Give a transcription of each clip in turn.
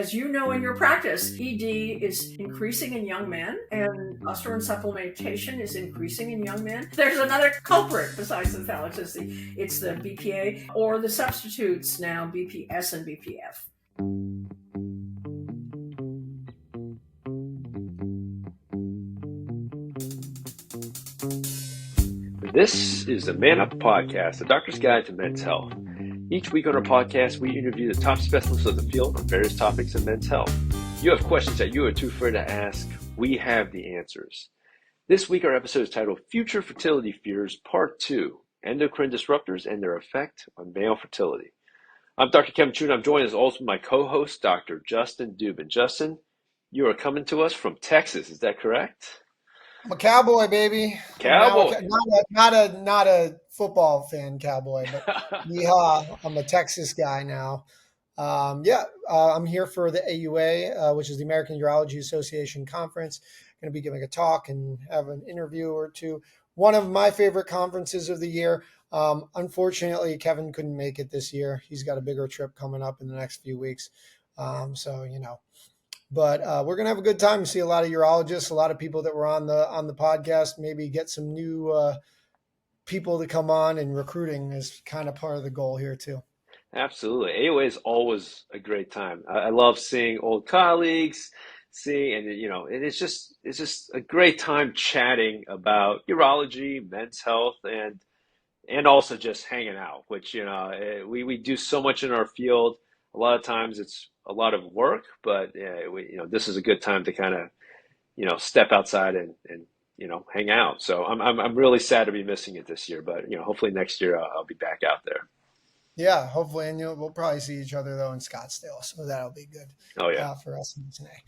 As you know in your practice, ED is increasing in young men and estrogen supplementation is increasing in young men. There's another culprit besides the phthalate. It's the BPA or the substitutes now, BPS and BPF. This is the Man Up Podcast, the doctor's guide to men's health. Each week on our podcast, we interview the top specialists of the field on various topics of men's health. You have questions that you are too afraid to ask. We have the answers. This week, our episode is titled Future Fertility Fears, Part 2, Endocrine Disruptors and Their Effect on Male Fertility. I'm Dr. Kevin Chun. I'm joined as always by my co-host, Dr. Justin Dubin. Justin, you are coming to us from Texas. Is that correct? I'm a cowboy, baby. Cowboy. Not a football fan cowboy, but yeah, I'm a Texas guy now. I'm here for the AUA, which is the American Urology Association conference. Going to be giving a talk and have an interview or two. One of my favorite conferences of the year. Unfortunately, Kevin couldn't make it this year. He's got a bigger trip coming up in the next few weeks. But we're going to have a good time. See a lot of urologists, a lot of people that were on the podcast, maybe get some new people to come on, and recruiting is kind of part of the goal here too. Absolutely. AOA is always a great time. I love seeing old colleagues, and it's just a great time chatting about urology, men's health, and also just hanging out, which, we do so much in our field. A lot of times it's a lot of work, but this is a good time to kind of, step outside and hang out. So I'm really sad to be missing it this year, but hopefully next year I'll be back out there. Yeah, hopefully, and we'll probably see each other though in Scottsdale, so that'll be good. Oh yeah, for us today.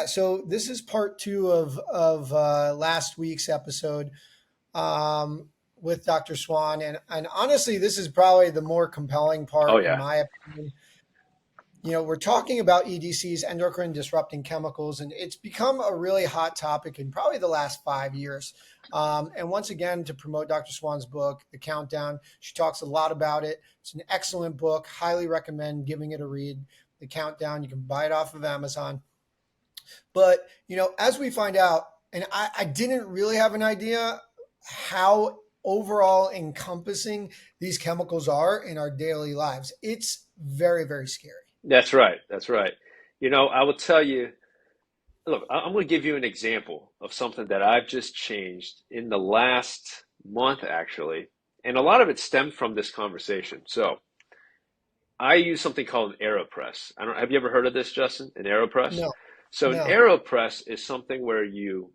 So this is part 2 of last week's episode with Dr. Swan, and honestly, this is probably the more compelling part in my opinion. We're talking about EDCs, endocrine disrupting chemicals, and it's become a really hot topic in probably the last 5 years. And once again, to promote Dr. Swan's book, The Countdown, she talks a lot about it. It's an excellent book. Highly recommend giving it a read. The Countdown, you can buy it off of Amazon. But, as we find out, and I didn't really have an idea how overall encompassing these chemicals are in our daily lives. It's very, very scary. That's right. I will tell you, look, I'm going to give you an example of something that I've just changed in the last month, actually. And a lot of it stemmed from this conversation. So I use something called an AeroPress. Have you ever heard of this, Justin? An AeroPress? No. So an AeroPress is something where you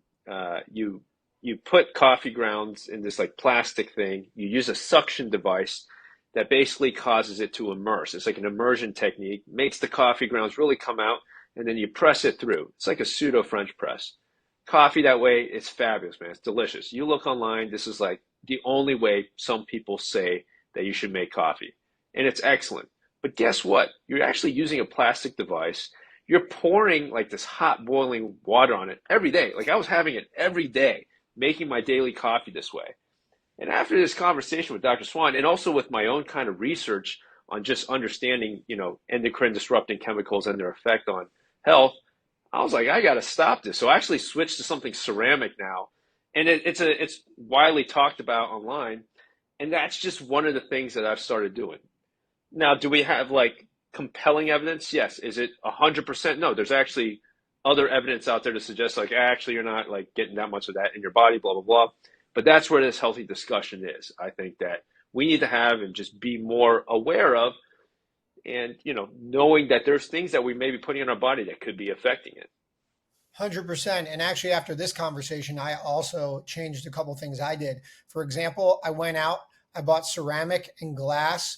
put coffee grounds in this like plastic thing. You use a suction device that basically causes it to immerse. It's like an immersion technique, makes the coffee grounds really come out, and then you press it through. It's like a pseudo French press. Coffee that way, it's fabulous, man. It's delicious. You look online, this is like the only way some people say that you should make coffee. And it's excellent. But guess what? You're actually using a plastic device. You're pouring like this hot boiling water on it every day. Like I was having it every day, making my daily coffee this way. And after this conversation with Dr. Swan, and also with my own kind of research on just understanding, endocrine disrupting chemicals and their effect on health, I was like, I got to stop this. So I actually switched to something ceramic now. And it's widely talked about online. And that's just one of the things that I've started doing. Now, do we have like compelling evidence? Yes. Is it 100%? No, there's actually other evidence out there to suggest like, actually, you're not like getting that much of that in your body, blah, blah, blah. But that's where this healthy discussion is. I think that we need to have and just be more aware of and, knowing that there's things that we may be putting in our body that could be affecting it. 100%. And actually, after this conversation, I also changed a couple of things I did. For example, I went out, I bought ceramic and glass,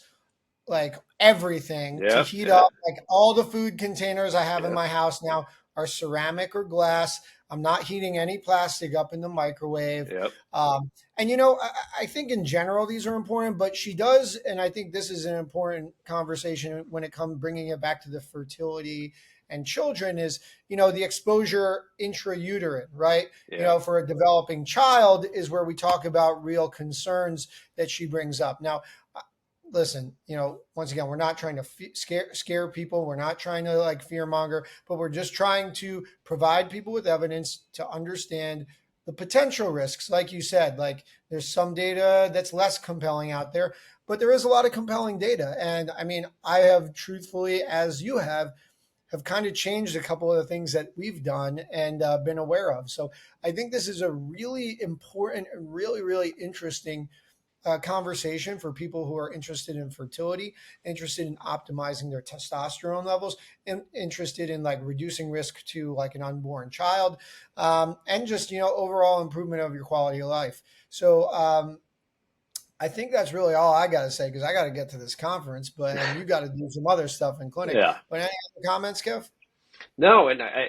like everything to heat up. Like all the food containers I have in my house now are ceramic or glass. I'm not heating any plastic up in the microwave. I think in general, these are important, but she does. And I think this is an important conversation when it comes bringing it back to the fertility and children is, the exposure intrauterine, right? For a developing child is where we talk about real concerns that she brings up. Now, listen, once again, we're not trying to scare people. We're not trying to like fear monger, but we're just trying to provide people with evidence to understand the potential risks. Like you said, like there's some data that's less compelling out there, but there is a lot of compelling data. And I mean, I have truthfully, as you have kind of changed a couple of the things that we've done and been aware of. So I think this is a really important and really, really interesting conversation for people who are interested in fertility, interested in optimizing their testosterone levels, and interested in like reducing risk to like an unborn child, and just overall improvement of your quality of life. So I think that's really all I got to say because I got to get to this conference, but and you got to do some other stuff in clinic. Yeah. But any other comments, Kev? No, and I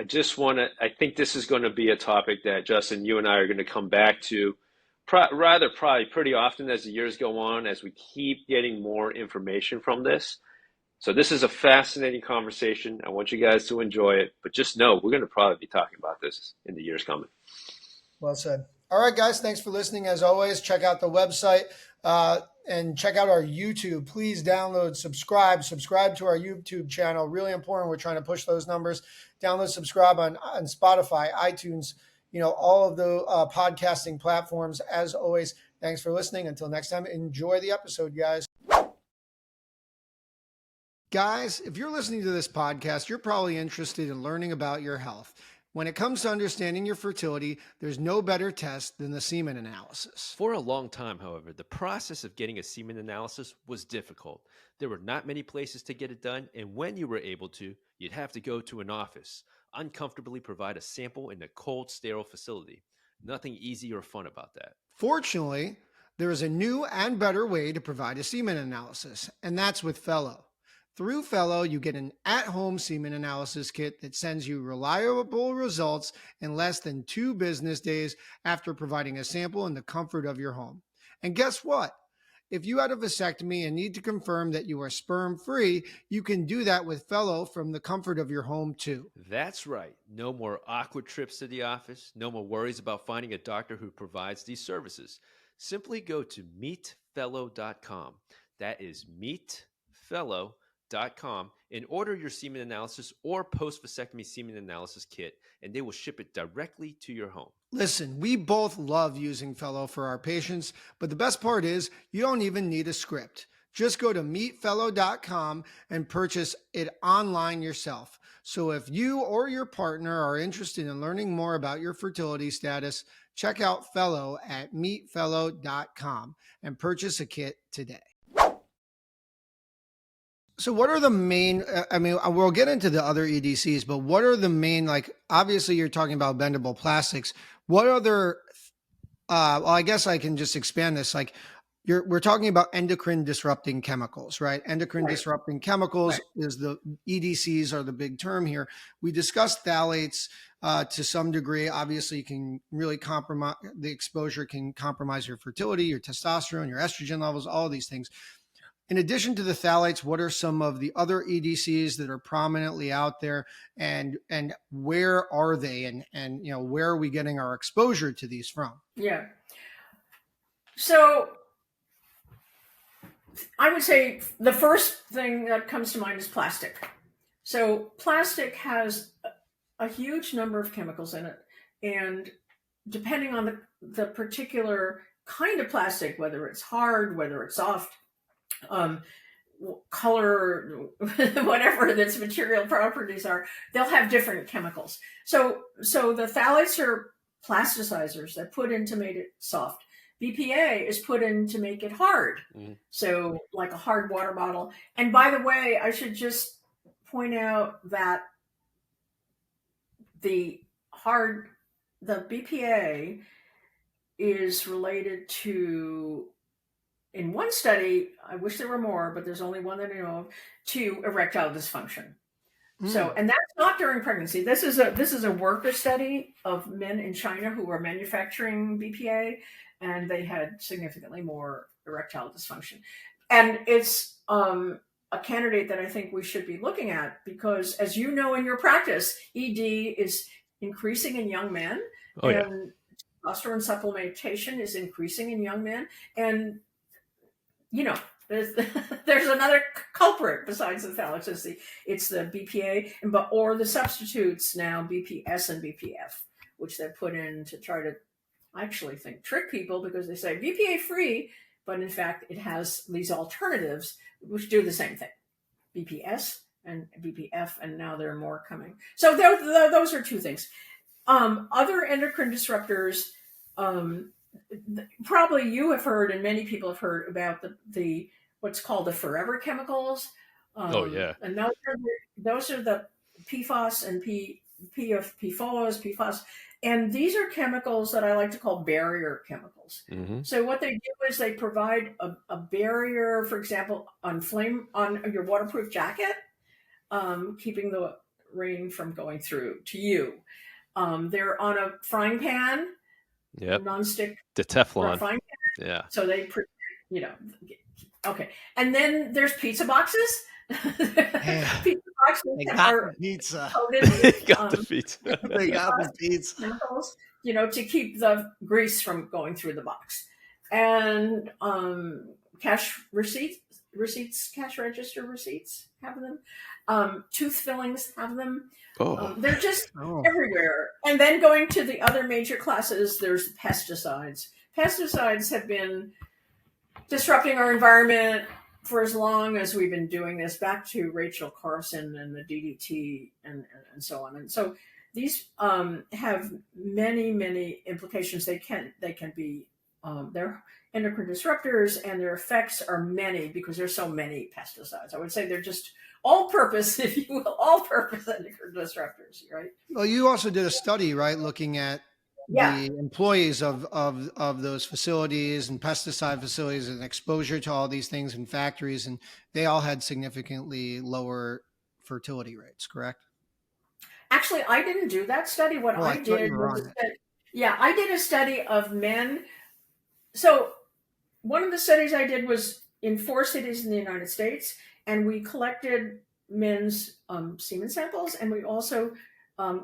just want to, I think this is going to be a topic that Justin, you and I are going to come back to probably pretty often as the years go on, as we keep getting more information from this. So this is a fascinating conversation. I want you guys to enjoy it, but just know we're going to probably be talking about this in the years coming. Well said. All right, guys, thanks for listening. As always, check out the website and check out our YouTube. Please download, subscribe to our YouTube channel. Really important. We're trying to push those numbers. Download, subscribe on Spotify, iTunes, all of the podcasting platforms. As always, thanks for listening. Until next time, enjoy the episode, guys. Guys, if you're listening to this podcast, you're probably interested in learning about your health. When it comes to understanding your fertility, there's no better test than the semen analysis. For a long time, however, the process of getting a semen analysis was difficult. There were not many places to get it done, and when you were able to, you'd have to go to an office, uncomfortably provide a sample in a cold, sterile facility. Nothing easy or fun about that. Fortunately, there is a new and better way to provide a semen analysis, and that's with Fellow. Through Fellow, you get an at-home semen analysis kit that sends you reliable results in less than 2 business days after providing a sample in the comfort of your home. And guess what? If you had a vasectomy and need to confirm that you are sperm-free, you can do that with Fellow from the comfort of your home too. That's right. No more awkward trips to the office. No more worries about finding a doctor who provides these services. Simply go to meetfellow.com. That is meetfellow.com and order your semen analysis or post-vasectomy semen analysis kit, and they will ship it directly to your home. Listen, we both love using Fellow for our patients, but the best part is you don't even need a script. Just go to meetfellow.com and purchase it online yourself. So if you or your partner are interested in learning more about your fertility status, check out Fellow at meetfellow.com and purchase a kit today. So what are the main, we'll get into the other EDCs, but what are the main, like, obviously you're talking about bendable plastics. What other, I guess I can just expand this. Like we're talking about endocrine disrupting chemicals, right? Endocrine disrupting chemicals is the EDCs are the big term here. We discussed phthalates to some degree. Obviously you can really compromise, the exposure can compromise your fertility, your testosterone, your estrogen levels, all of these things. In addition to the phthalates, what are some of the other EDCs that are prominently out there, and where are they, and where are we getting our exposure to these from? Yeah. So I would say the first thing that comes to mind is plastic. So plastic has a huge number of chemicals in it, and depending on the particular kind of plastic, whether it's hard, whether it's soft, color, whatever its material properties are, they'll have different chemicals. So the phthalates are plasticizers that put in to make it soft. BPA is put in to make it hard. So like a hard water bottle. And by the way, I should just point out that the BPA is related to, in one study, I wish there were more, but there's only one that I know of, to erectile dysfunction. So, and that's not during pregnancy. This is a worker study of men in China who were manufacturing BPA, and they had significantly more erectile dysfunction. And it's a candidate that I think we should be looking at because, as you know, in your practice, ED is increasing in young men, and testosterone supplementation is increasing in young men, and you know, there's, there's another culprit besides the phthalate. It's the BPA, or the substitutes now, BPS and BPF, which they put in to try to, I actually think, trick people, because they say BPA free, but in fact it has these alternatives which do the same thing, BPS and BPF, and now there are more coming. So those are two things. Other endocrine disruptors, probably you have heard, and many people have heard about the what's called the forever chemicals. Oh yeah. And those are the PFAS and PFOS. And these are chemicals that I like to call barrier chemicals. Mm-hmm. So what they do is they provide a barrier, for example, on your waterproof jacket, keeping the rain from going through to you. They're on a frying pan, Yep. nonstick The Teflon. frying pan. Yeah. So they, okay. And then there's pizza boxes. Pizza boxes They that got are the pizza. coated They with, got the pizza. They got the pizza. chemicals, to keep the grease from going through the box. And cash receipts, cash register receipts have them. Tooth fillings have them. Oh. They're just everywhere. And then going to the other major classes, there's pesticides. Pesticides have been disrupting our environment for as long as we've been doing this, back to Rachel Carson and the DDT and so on. And so these have many, many implications. They can be, they're endocrine disruptors, and their effects are many because there's so many pesticides. I would say they're just all-purpose, if you will, all-purpose endocrine disruptors, right? Well, you also did a study, right, looking at the employees of those facilities and pesticide facilities and exposure to all these things in factories, and they all had significantly lower fertility rates, correct? Actually, I didn't do that study. What I did was I did a study of men. So one of the studies I did was in 4 cities in the United States, and we collected men's semen samples, and we also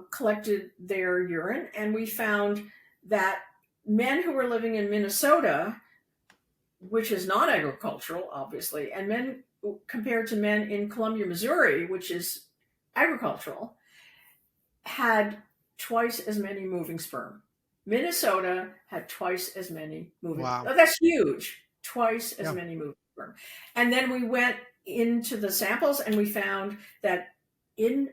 collected their urine, and we found that men who were living in Minnesota, which is not agricultural, obviously, and men compared to men in Columbia, Missouri, which is agricultural, had twice as many moving sperm. Minnesota had twice as many moving. Wow. Oh, that's huge. Twice as many moving sperm. And then we went into the samples, and we found that in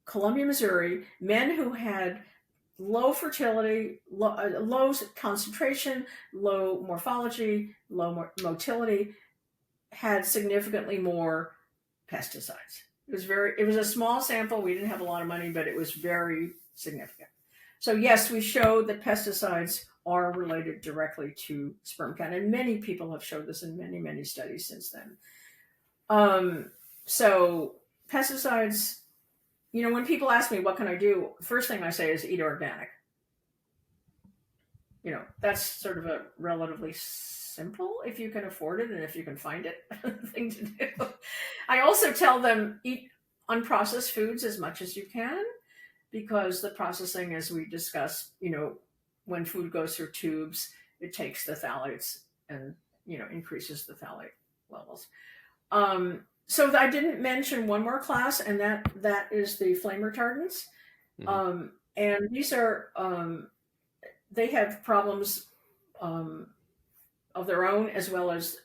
Columbia, Missouri, men who had low fertility, low concentration, low morphology, low motility, had significantly more pesticides. It was a small sample. We didn't have a lot of money, but it was very significant. So yes, we showed that pesticides are related directly to sperm count, and many people have showed this in many, many studies since then. So pesticides, when people ask me, what can I do? The first thing I say is eat organic. That's sort of a relatively simple, if you can afford it and if you can find it, thing to do. I also tell them eat unprocessed foods as much as you can, because the processing, as we discussed, when food goes through tubes, it takes the phthalates and, increases the phthalate levels. So I didn't mention one more class, and that is the flame retardants. Mm-hmm. And these are, they have problems of their own, as well as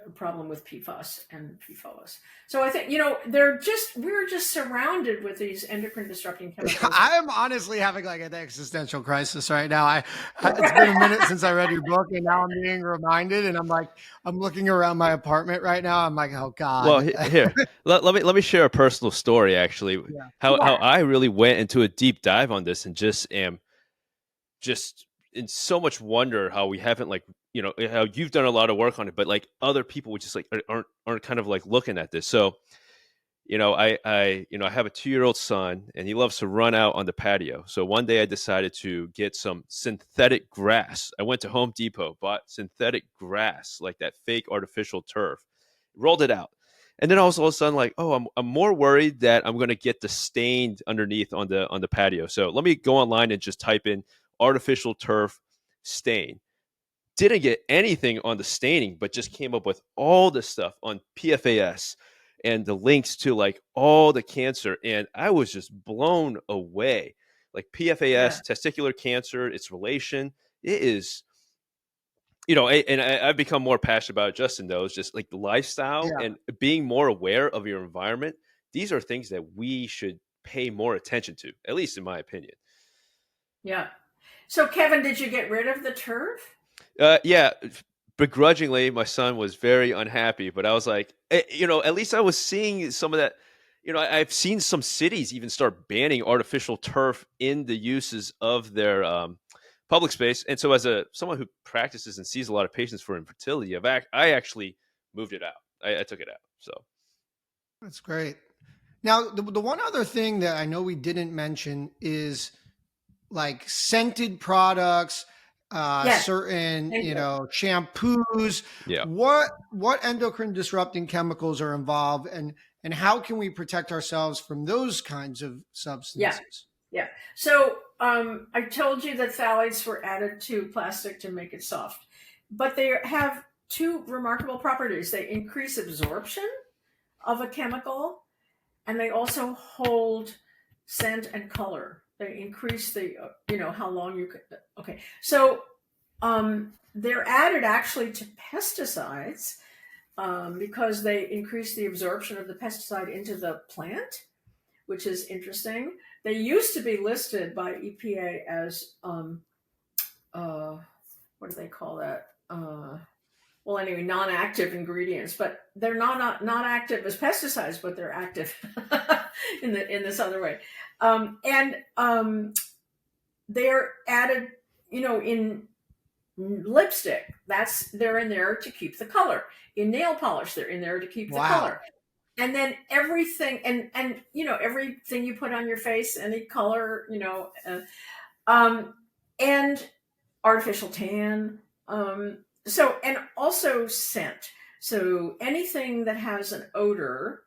a problem with PFAS and PFOS. So I think, we're just surrounded with these endocrine disrupting chemicals. I am honestly having like an existential crisis right now. It's been a minute since I read your book, and now I'm being reminded, and I'm looking around my apartment right now. I'm like, oh God. Well, here, let me share a personal story, actually, how I really went into a deep dive on this, and just am just in so much wonder how we haven't, like, how you've done a lot of work on it, but like other people would just like aren't kind of like looking at this. So, I have a 2-year-old son, and he loves to run out on the patio. So one day I decided to get some synthetic grass. I went to Home Depot, bought synthetic grass, like that fake artificial turf, rolled it out. And then I was all of a sudden like, oh, I'm more worried that I'm going to get the stain underneath on the patio. So let me go online and just type in artificial turf stain. didn't get anything on the staining, but just came up with all the stuff on PFAS and the links to like all the cancer. And I was just blown away. Like Yeah. PFAS, testicular cancer, its relation, it is, I've become more passionate about it just in those, just like the lifestyle Yeah. and being more aware of your environment. These are things that we should pay more attention to, at least in my opinion. Yeah. So, Kevin, did you get rid of the turf? Yeah, begrudgingly, my son was very unhappy, but I was like, at least I was seeing some of that. I've seen some cities even start banning artificial turf in the uses of their public space. And so, as someone who practices and sees a lot of patients for infertility, I actually moved it out. I took it out. So That's great. Now, the one other thing that I know we didn't mention is like scented products, Yes. certain, Thank you. shampoos. yeah. What endocrine disrupting chemicals are involved, and how can we protect ourselves from those kinds of substances? Yeah. So I told you that phthalates were added to plastic to make it soft, but they have two remarkable properties. They increase absorption of a chemical, and they also hold scent and color. They increase the, how long you could. Okay. So they're added actually to pesticides because they increase the absorption of the pesticide into the plant, which is interesting. They used to be listed by EPA as what do they call that? Well, anyway, non-active ingredients, but they're not active as pesticides, but they're active in this other way, and they're added, in lipstick. They're in there to keep the color. In nail polish, they're in there to keep the color. And then everything, and everything you put on your face, any color, and artificial tan. So, and also scent. So anything that has an odor.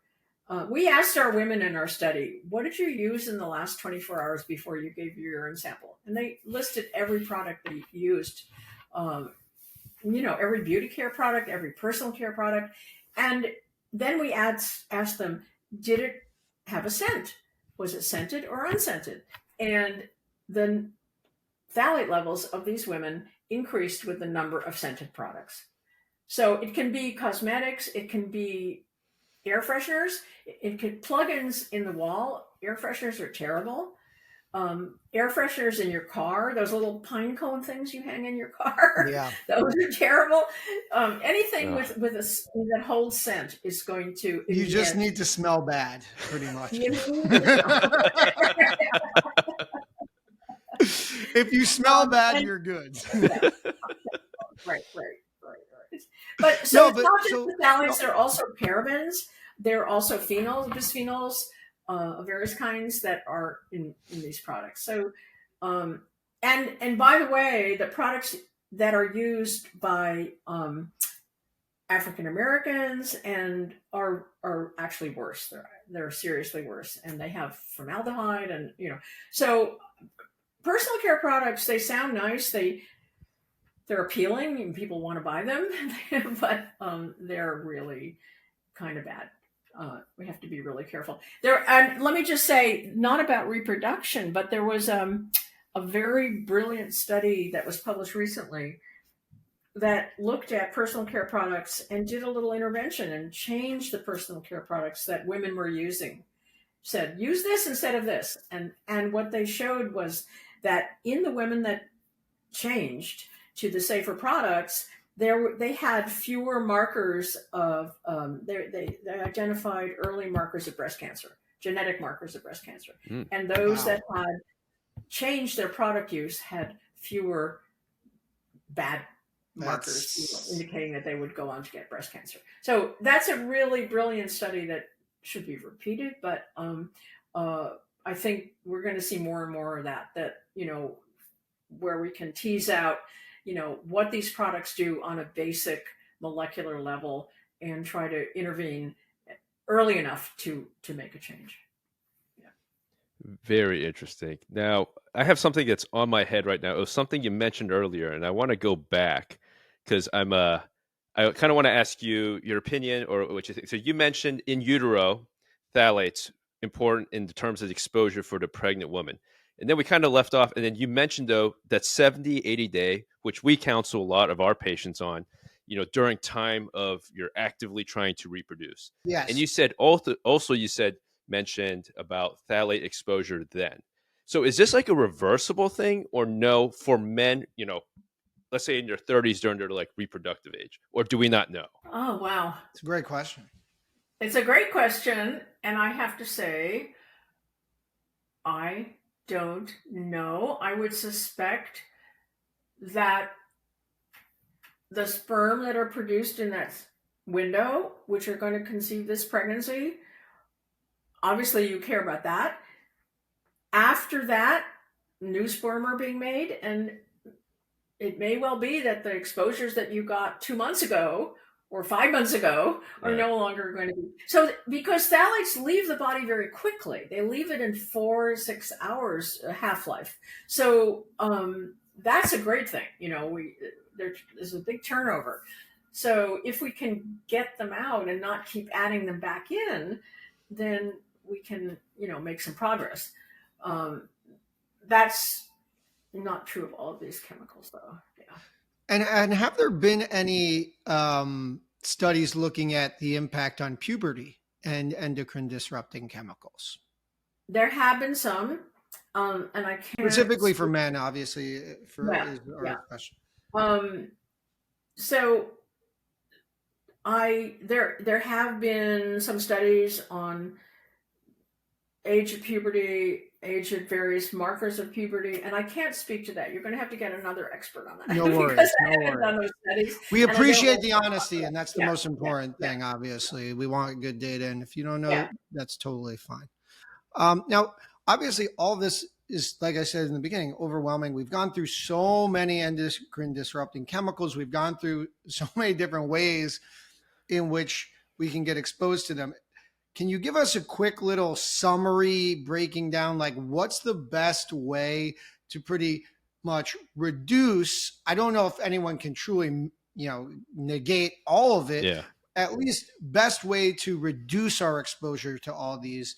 We asked our women in our study, what did you use in the last 24 hours before you gave your urine sample? And they listed every product they used. Every beauty care product, every personal care product. And then we asked them, did it have a scent? Was it scented or unscented? And the phthalate levels of these women increased with the number of scented products. So it can be cosmetics, it can be air fresheners, it could plugins in the wall. Air fresheners are terrible. Air fresheners in your car, those little pine cone things you hang in your car, Yeah. those are terrible. Anything with that holds scent is going to. You just need to smell bad, pretty much. If you smell bad, you're good. Yeah. Right. But so it's not just the phthalates; they're also parabens. They're also phenols, bisphenols, of various kinds that are in these products. So, and by the way, the products that are used by African Americans and are actually worse. They're seriously worse, and they have formaldehyde, and so personal care products. They sound nice. They're appealing and people want to buy them, but they're really kind of bad. We have to be really careful. And let me just say, not about reproduction, but there was a very brilliant study that was published recently that looked at personal care products and did a little intervention and changed the personal care products that women were using. Said, use this instead of this. And what they showed was that in the women that changed to the safer products, they had fewer markers of they identified early markers of breast cancer, genetic markers of breast cancer, and those that had changed their product use had fewer bad markers indicating that they would go on to get breast cancer. So that's a really brilliant study that should be repeated, but I think we're going to see more and more of that where we can tease out what these products do on a basic molecular level and try to intervene early enough to make a change. Yeah. Very interesting. Now, I have something that's on my head right now. It was something you mentioned earlier, and I want to go back because I kind of want to ask you your opinion or what you think. So you mentioned in utero phthalates important in terms of the exposure for the pregnant woman. And then we kind of left off. And then you mentioned, though, that 70, 80 day, which we counsel a lot of our patients on, during time of you're actively trying to reproduce. And Yes. you said also you said mentioned about phthalate exposure then. So is this like a reversible thing or no for men, let's say in their 30s during their like reproductive age, or do we not know? Oh, wow. It's a great question. It's a great question. And I have to say, I don't know. I would suspect that the sperm that are produced in that window, which are going to conceive this pregnancy, obviously you care about that. After that, new sperm are being made, and it may well be that the exposures that you got 2 months ago or 5 months ago are Right. no longer going to be. So because phthalates leave the body very quickly, they leave it in 4 to 6 hours half-life. So that's a great thing. There's a big turnover. So if we can get them out and not keep adding them back in, then we can, make some progress. That's not true of all of these chemicals, though. Yeah. And have there been any studies looking at the impact on puberty and endocrine disrupting chemicals? There have been some, and I can't Specifically for men, obviously, is our question. So there have been some studies on age of puberty, age of various markers of puberty, and I can't speak to that. You're going to have to get another expert on that. No worries. Because I haven't done those studies. We appreciate the honesty, and that's the most important thing, Yeah. obviously. We want good data, and if you don't know, Yeah. that's totally fine. Now, obviously, all this is, like I said in the beginning, overwhelming. We've gone through so many endocrine disrupting chemicals. We've gone through so many different ways in which we can get exposed to them. Can you give us a quick little summary breaking down, like what's the best way to pretty much reduce? I don't know if anyone can truly, negate all of it. Yeah. At least best way to reduce our exposure to all these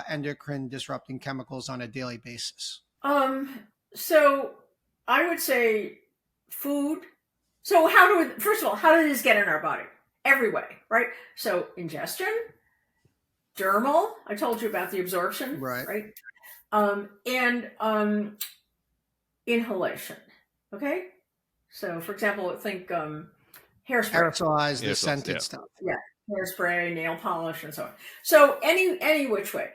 endocrine disrupting chemicals on a daily basis. So I would say food. So first of all, how do these get in our body? Every way, right? So ingestion, dermal, I told you about the absorption, right? And inhalation, okay? So for example, think hairspray. Aerosolize the scented stuff. Yeah, hairspray, nail polish, and so on. So any which way.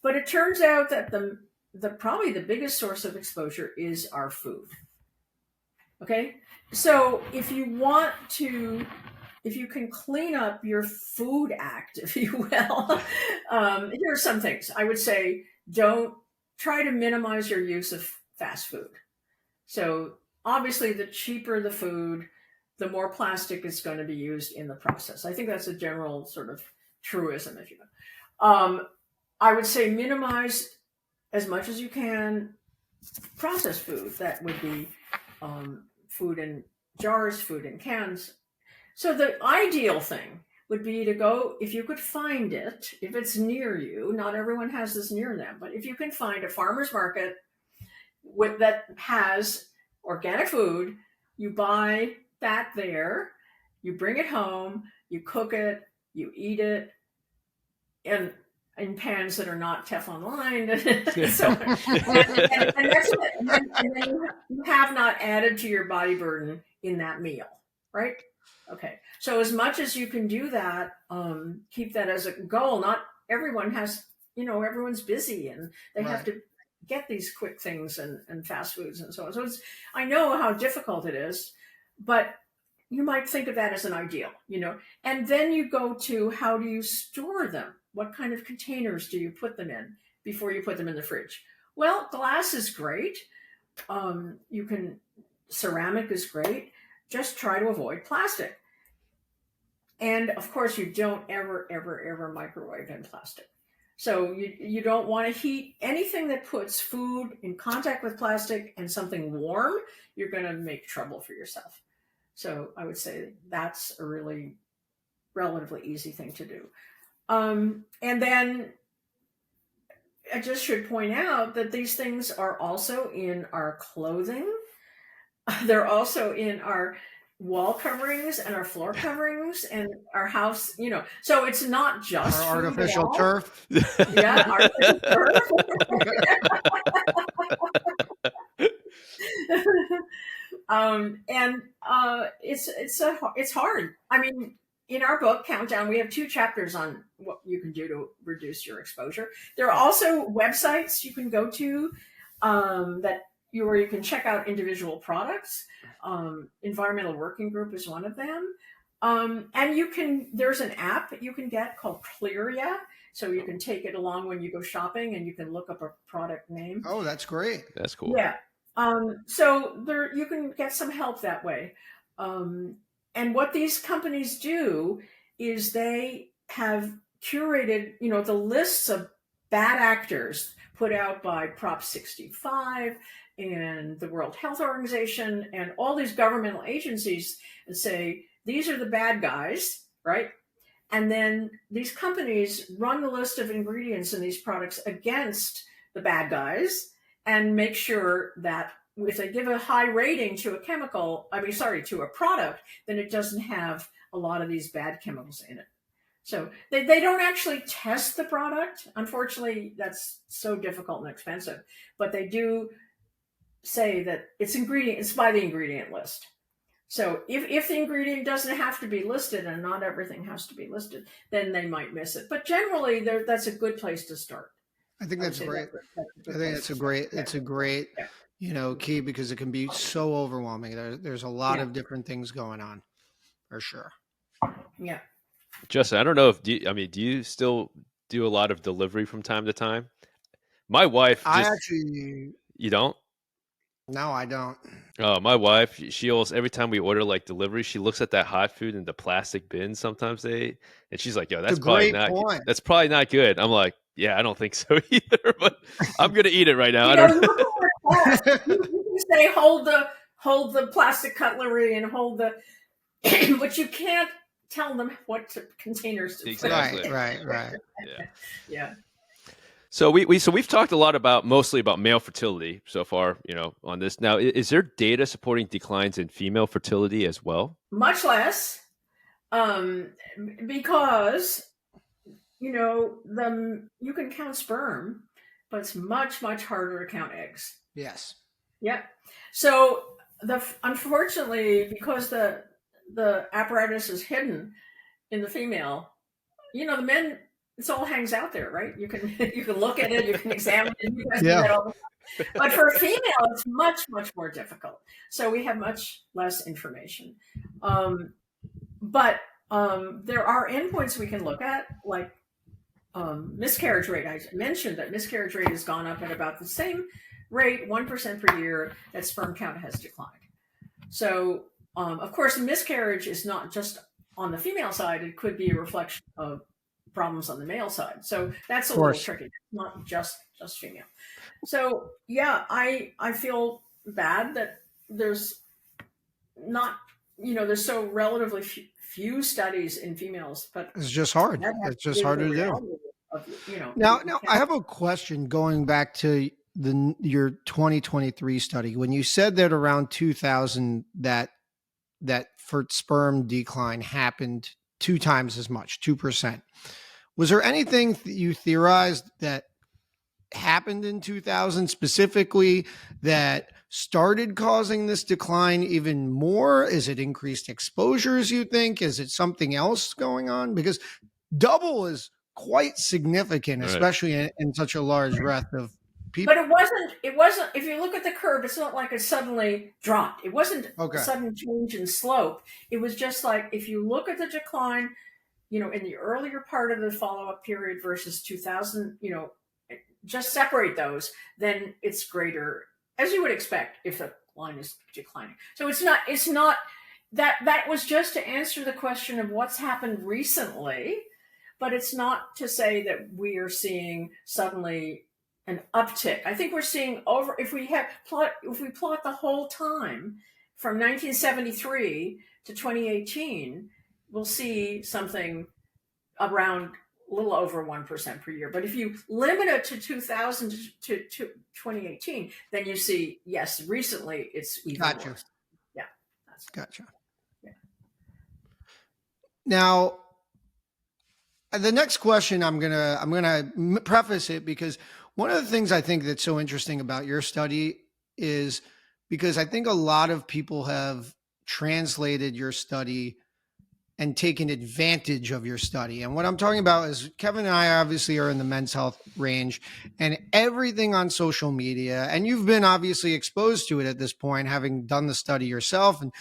But it turns out that the probably the biggest source of exposure is our food. Okay? So if you can clean up your food act, if you will, here are some things. I would say don't try to minimize your use of fast food. So obviously the cheaper the food, the more plastic is going to be used in the process. I think that's a general sort of truism, if you will. I would say minimize as much as you can processed food. That would be food in jars, food in cans. So the ideal thing would be to go, if you could find it, if it's near you, not everyone has this near them, but if you can find a farmer's market that has organic food, you buy that there, you bring it home, you cook it, you eat it, and in pans that are not Teflon lined. So, and that's it. And then you have not added to your body burden in that meal, right? Okay. So as much as you can do that, keep that as a goal. Not everyone has, everyone's busy and they have to get these quick things and fast foods and so on. So I know how difficult it is, but you might think of that as an ideal, and then you go to how do you store them? What kind of containers do you put them in before you put them in the fridge? Well, glass is great. Ceramic is great. Just try to avoid plastic. And of course, you don't ever microwave in plastic. So you don't want to heat anything that puts food in contact with plastic and something warm. You're going to make trouble for yourself. So I would say that's a really relatively easy thing to do. And then I just should point out that these things are also in our clothing. They're also in our wall coverings and our floor coverings and our house, so it's not just Our food at artificial all. turf. Yeah, artificial turf. And it's hard. I mean, in our book Countdown, we have 2 chapters on what you can do to reduce your exposure. There are also websites you can go to where you can check out individual products. Environmental Working Group is one of them. And there's an app that you can get called Clearia. So you can take it along when you go shopping and you can look up a product name. Oh, that's great. That's cool. Yeah. So you can get some help that way. And what these companies do is they have curated, the lists of bad actors put out by Prop 65 and the World Health Organization and all these governmental agencies, and say, these are the bad guys, right? And then these companies run the list of ingredients in these products against the bad guys and make sure that if they give a high rating to to a product, then it doesn't have a lot of these bad chemicals in it. So they don't actually test the product. Unfortunately, that's so difficult and expensive. But they do say that it's by the ingredient list. So if the ingredient doesn't have to be listed, and not everything has to be listed, then they might miss it. But generally, that's a good place to start. I think that's great. I think it's a great, key, because it can be so overwhelming. There's a lot of different things going on, for sure. Yeah. Justin, I don't know do you still do a lot of delivery from time to time? My wife you don't? No, I don't. Oh, my wife, she always, every time we order like delivery, she looks at that hot food in the plastic bin sometimes and she's like, yo, that's probably not good. I'm like, yeah, I don't think so either, but I'm going to eat it right now. I don't know. You can say, hold the plastic cutlery and hold the, but you can't tell them what containers to exactly. put. Right. Yeah. So we've talked a lot mostly about male fertility so far, on this. Now, is there data supporting declines in female fertility as well? Much less, because you can count sperm, but it's much, much harder to count eggs. Yes. Yep. So unfortunately, because the apparatus is hidden in the female, the men, it all hangs out there, right? You can look at it, you can examine it. You guys do that all the time. But for a female, it's much, much more difficult. So we have much less information. But there are endpoints we can look at, like miscarriage rate. I mentioned that miscarriage rate has gone up at about the same rate, 1% per year, that sperm count has declined. So, of course, miscarriage is not just on the female side. It could be a reflection of problems on the male side. So that's a little tricky. It's not just female. So yeah, I feel bad that there's not, there's so relatively few studies in females, but it's just hard. It's just hard to do. Now I have a question going back to your 2023 study. When you said that around 2000, that for sperm decline happened 2 times as much, 2%. Was there anything that you theorized that happened in 2000 specifically that started causing this decline even more? Is it increased exposures, you think? Is it something else going on? Because double is quite significant, especially in such a large breadth of people. But it wasn't, if you look at the curve, it's not like it suddenly dropped. It wasn't a sudden change in slope. It was just like, if you look at the decline, in the earlier part of the follow-up period versus 2000, just separate those, then it's greater, as you would expect if the line is declining. So it's not that was just to answer the question of what's happened recently, but it's not to say that we are seeing suddenly an uptick. I think we're seeing if we plot the whole time, from 1973 to 2018, we'll see something around a little over 1% per year. But if you limit it to 2000 to 2018, then you see, yes, recently it's even Gotcha. worse. Yeah. Gotcha. Yeah. Now, the next question, I'm gonna preface it because one of the things I think that's so interesting about your study is because I think a lot of people have translated your study and taken advantage of your study. And what I'm talking about is Kevin and I obviously are in the men's health range, and everything on social media, and you've been obviously exposed to it at this point, having done the study yourself. And,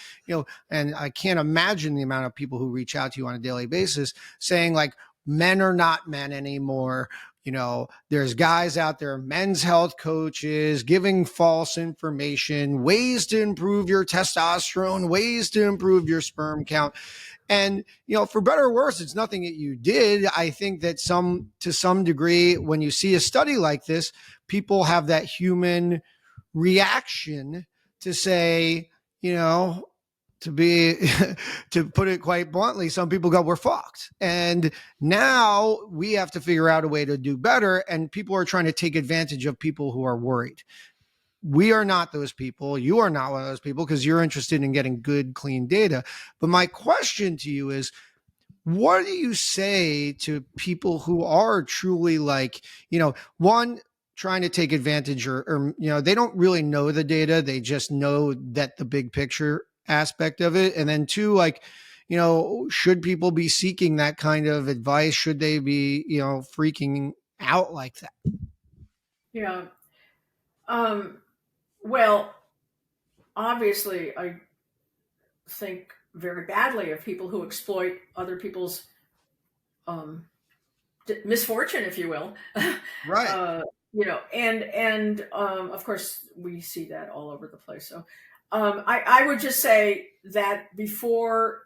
and I can't imagine the amount of people who reach out to you on a daily basis saying like, men are not men anymore. There's guys out there, men's health coaches, giving false information, ways to improve your testosterone, ways to improve your sperm count. And, for better or worse, it's nothing that you did. I think that to some degree, when you see a study like this, people have that human reaction to say, to put it quite bluntly, some people go, we're fucked. And now we have to figure out a way to do better. And people are trying to take advantage of people who are worried. We are not those people. You are not one of those people because you're interested in getting good, clean data. But my question to you is, what do you say to people who are truly like, one, trying to take advantage or they don't really know the data. They just know that the big picture aspect of it. And then two, like, should people be seeking that kind of advice? Should they be, freaking out like that? Yeah. Well, obviously, I think very badly of people who exploit other people's misfortune, if you will. Right. And of course, we see that all over the place. So I would just say that before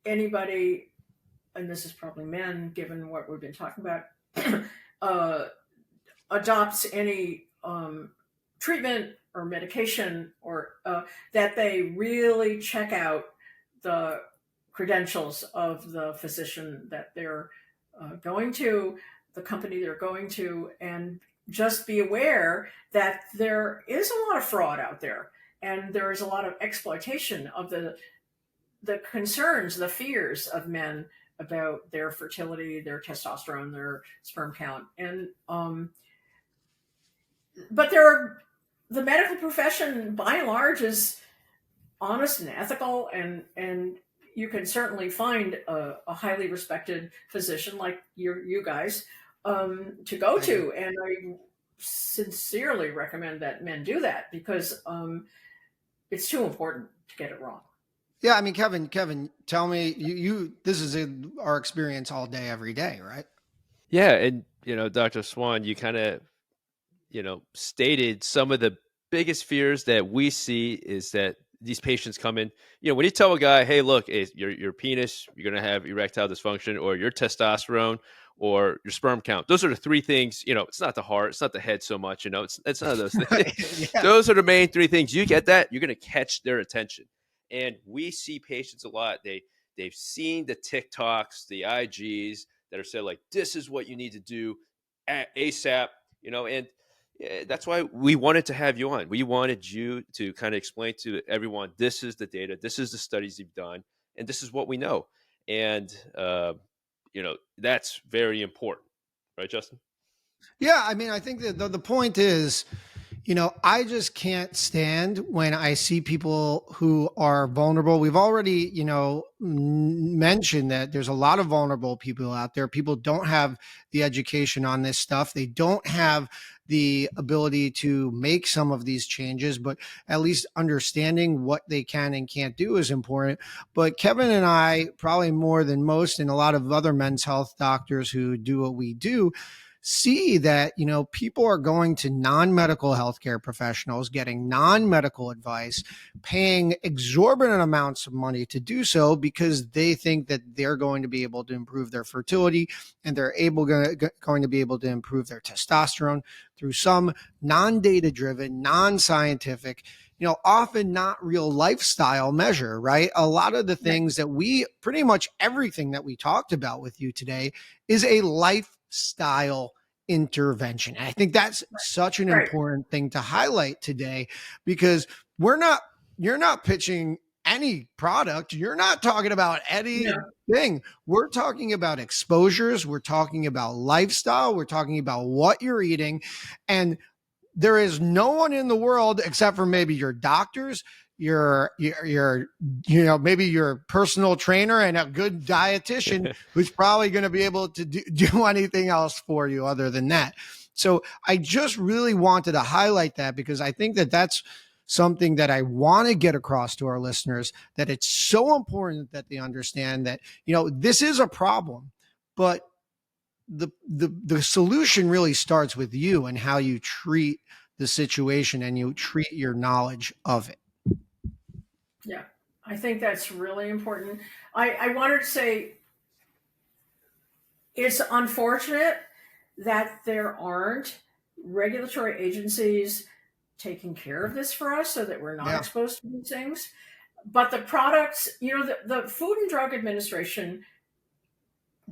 anybody, and this is probably men, given what we've been talking about, adopts any treatment or medication, or that they really check out the credentials of the physician that they're going to, the company they're going to, and just be aware that there is a lot of fraud out there, and there is a lot of exploitation of the concerns, the fears of men about their fertility, their testosterone, their sperm count, and but the medical profession, by and large, is honest and ethical, and you can certainly find a highly respected physician like you guys to go to, and I sincerely recommend that men do that because it's too important to get it wrong. Yeah, I mean, Kevin, tell me, you this is our experience all day, every day, right? Yeah, and Dr. Swan, you kind of stated some of the biggest fears that we see is that these patients come in. When you tell a guy, hey, look, your penis, you're going to have erectile dysfunction, or your testosterone, or your sperm count. Those are the three things. It's not the heart, it's not the head so much. It's none of those things. Yeah. Those are the main three things. You get that, you're going to catch their attention. And we see patients a lot. They've seen the TikToks, the IGs that are said like, this is what you need to do ASAP. And that's why we wanted to have you on. We wanted you to kind of explain to everyone, this is the data, this is the studies you've done, and this is what we know. And, that's very important. Right, Justin? Yeah, I mean, I think that the point is, I just can't stand when I see people who are vulnerable. We've already, mentioned that there's a lot of vulnerable people out there. People don't have the education on this stuff. They don't have the ability to make some of these changes, but at least understanding what they can and can't do is important. But Kevin and I, probably more than most, and a lot of other men's health doctors who do what we do, see that, people are going to non-medical healthcare professionals, getting non-medical advice, paying exorbitant amounts of money to do so because they think that they're going to be able to improve their fertility and they're going to be able to improve their testosterone through some non-data driven, non-scientific, often not real lifestyle measure, right? A lot of the things that pretty much everything that we talked about with you today is a lifestyle intervention. And I think that's such an important thing to highlight today, because you're not pitching any product. You're not talking about anything. We're talking about exposures. We're talking about lifestyle. We're talking about what you're eating. And there is no one in the world, except for maybe your doctors, your maybe your personal trainer and a good dietitian who's probably going to be able to do anything else for you other than that. So I just really wanted to highlight that, because I think that that's something that I want to get across to our listeners, that it's so important that they understand that, this is a problem, but the solution really starts with you and how you treat the situation and you treat your knowledge of it. Yeah, I think that's really important. I wanted to say it's unfortunate that there aren't regulatory agencies taking care of this for us so that we're not exposed to these things. But the products, the Food and Drug Administration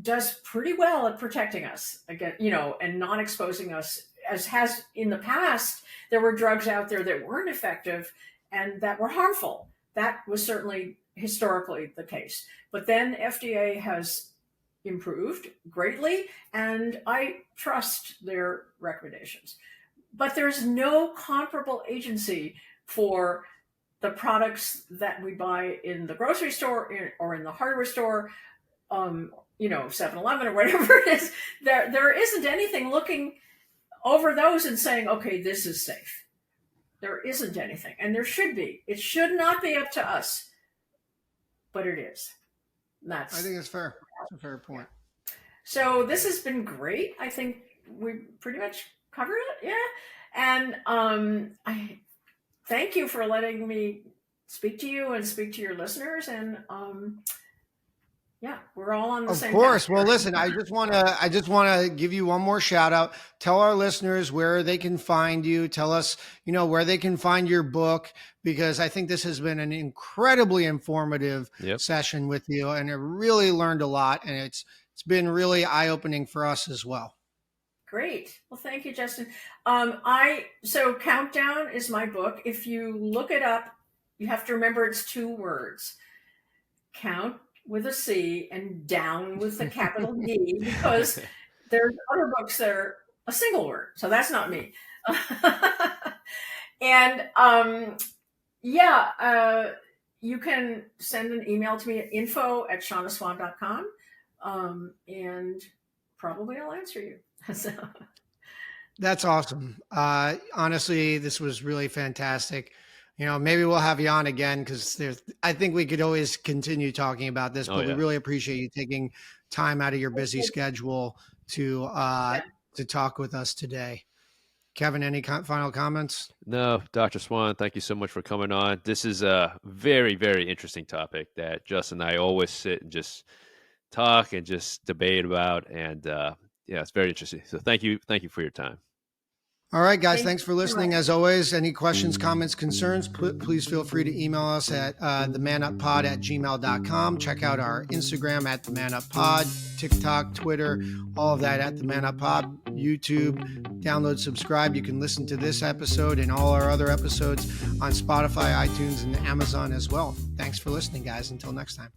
does pretty well at protecting us again, and not exposing us, as has in the past. There were drugs out there that weren't effective and that were harmful. That was certainly historically the case. But then FDA has improved greatly, and I trust their recommendations. But there's no comparable agency for the products that we buy in the grocery store or in the hardware store, 7-Eleven or whatever it is. There isn't anything looking over those and saying, okay, this is safe. There isn't anything, and there should be. It should not be up to us, but it is. I think it's fair. It's a fair point. So this has been great. I think we pretty much covered it. Yeah. And I thank you for letting me speak to you and speak to your listeners. And we're all on the same. Of course. Well, listen, I just want to give you one more shout out. Tell our listeners where they can find you. Tell us, where they can find your book, because I think this has been an incredibly informative session with you, and I really learned a lot, and it's been really eye-opening for us as well. Great. Well, thank you, Justin. So Countdown is my book. If you look it up, you have to remember it's 2 words. Count with a C and down with the capital D, because there's other books that are a single word. So that's not me. And you can send an email to me at info@shannaswan.com, and probably I'll answer you. So. That's awesome. Honestly, this was really fantastic. Maybe we'll have you on again, because I think we could always continue talking about this, but we really appreciate you taking time out of your busy schedule to talk with us today. Kevin, any final comments? No, Dr. Swan, thank you so much for coming on. This is a very, very interesting topic that Justin and I always sit and just talk and just debate about. And it's very interesting. So thank you for your time. All right, guys, thanks for listening. As always, any questions, comments, concerns, please feel free to email us at themanuppod@gmail.com. Check out our Instagram at themanuppod, TikTok, Twitter, all of that at themanuppod, YouTube. Download, subscribe. You can listen to this episode and all our other episodes on Spotify, iTunes, and Amazon as well. Thanks for listening, guys. Until next time.